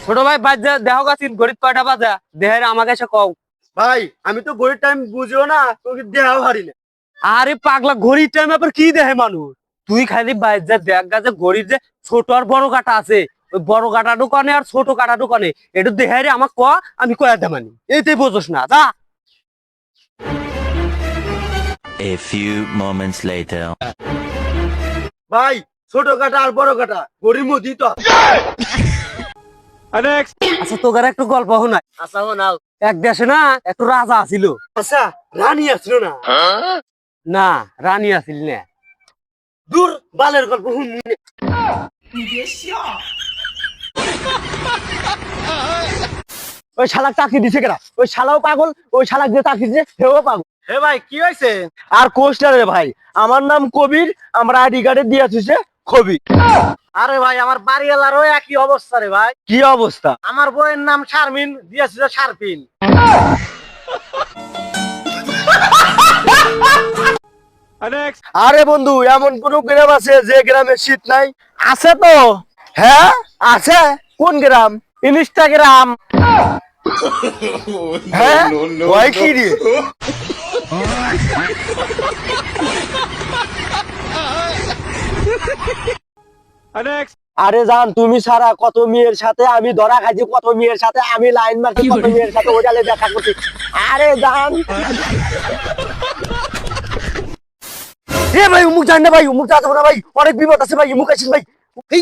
ছোট ভাই বাজে দেহ গাছিন গরিব কয়টা বাজা দেহের আমাকে এসে কও। ভাই আমি তো ঘড়ির টাইম বুঝিও না, তোকে দেওয়া হারি না। আরে পাগলা ঘড়ির টাইম আবার কি দেহে মানুষ? তুই খালি বাজে দেখ গাছে ঘড়ির যে ছোট আর বড় কাটা আছে, ওই বড় কাটা দোকানে আর ছোট কাটা দোকানে একটু দেহারে আমাকে ক, আমি কয়া দেমানি এইটাই বোঝোস না যা। A few moments later. ভাই ছোট কাটা আর বড় কাটা ঘড়ির মধ্যেই তো আছে। আচ্ছা তোকে একটু গল্প শোনাই। আচ্ছা নাও। এক দেশে না একটু রাজা আছিল। আচ্ছা রানী আসছিল না? না রানী আছিল না। দূর বালের গল্প শুনি। ওই শালাক চাকরি দিছে কেনা, ওই শালাও পাগল, ওই শালাক যে চাকরি দিছে সেও পাগল। হে ভাই কি হয়েছে? আর কোষ না রে ভাই, আমার নাম কবির, আমার আইডি কার্ডে দিয়ে আসছে কবি। আরে ভাই আমার বাড়িওয়ালারও একই অবস্থা রে ভাই। কি অবস্থা? আমার বউয়ের নাম শারমিন, দিয়েছিল শারপিন। আরে বন্ধু এমন কোন গ্রাম আছে যে গ্রামে শীত নাই? আছে তো। হ্যাঁ আছে। কোন গ্রাম? ইনস্টাগ্রাম। হ্যাঁ ওই কি রে? আরে জান তুমি ছাড়া কত মেয়ের সাথে আমি ধরা খাইছি, কত মেয়ের সাথে আমি লাইন মারছি, কত মেয়ের সাথে ওটালে দেখা করছি। আরে জান এ ভাই উমুক জান না ভাই, উমুক যাবো না ভাই, অনেক বিপদ আছে ভাই, উমুক আসেন ভাই। এই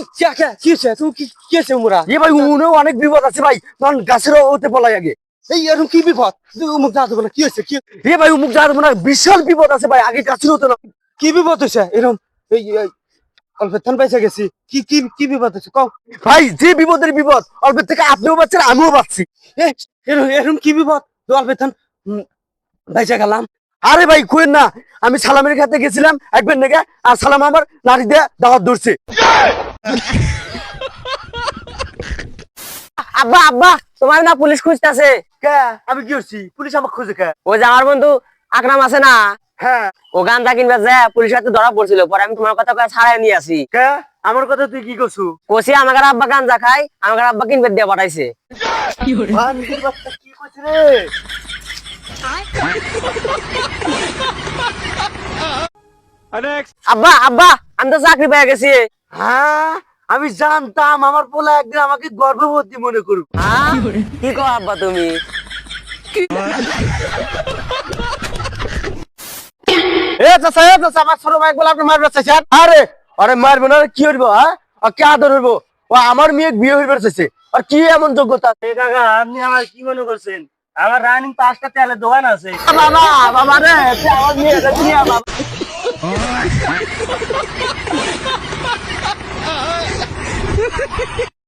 কি হচ্ছে তুমি কি আছে উমরা? এ ভাই উমুনেও অনেক বিপদ আছে ভাই, কারণ গাছেরও ওতে পলাই আগে। এই এরকম কি বিপদ? উমুক যা দেবো না, কি হয়েছে? কি এ ভাই উমুক যা দেবো না, বিশাল বিপদ আছে ভাই, আগে গাছের হতো না। কি বিপদ হয়েছে এরকম? এই অল্পের থান পাইসা গেছি। কি কি কি বিপদ হচ্ছে কও ভাই? যে বিপদের বিপদ অল্পের থেকে আপনিও পাচ্ছেন আমিও পাচ্ছি। এরকম কি বিপদ অল্পের থান পাইসা গেলাম? আরে ভাই কইেন না, আমি সালামের খাতে গেছিলাম একবার নেগে, আর সালাম আমার লাঠি দিয়ে দাওয়াত ধরছে। আব্বা আব্বা তোমার না পুলিশ খুঁজতেছে। কে? আমি কি করছি? পুলিশ আমাকে খুঁজে কে? ওই যে আমার বন্ধু আকরাম আছে না, হ্যাঁ। ও গাঁজা কিনবে যে পুলিশের হাতে ধরা পড়ছিল, পরে আমি তোমার কথা কয়ে ছাড়াই নিয়ে আসি। কে? আমার কথা তুই কি করছু? কষি আমাকে আব্বা গাঁজা খাই, আমাকে আব্বা কিনবে দিয়ে পাঠাইছে। বান্দির বাচ্চা কি করছিস রে? আব্বা আব্বা আমি তো চাকরি পেয়ে গেছি। হ্যাঁ আমি জানতাম আমার পোলা একদিন আমাকে গর্ভবতী মনে করবে। হ্যাঁ? কি কো আব্বা তুমি? এ চাচা আমার ছোট ভাই বলে আপনি মারবে চাইছেন? আরে আরে মারবে না কি হইব? হ্যাঁ আর কে আদর হইব? ও আমার মেয়ে বিয়ে হইবার চাইছে, আর কি এমন যোগ্যতা? কাকা আপনি আমার কি মনে করছেন? আমার রানিং 5টা তেলের দোকান আছে। বাবা বাবা রে আমার মেয়ে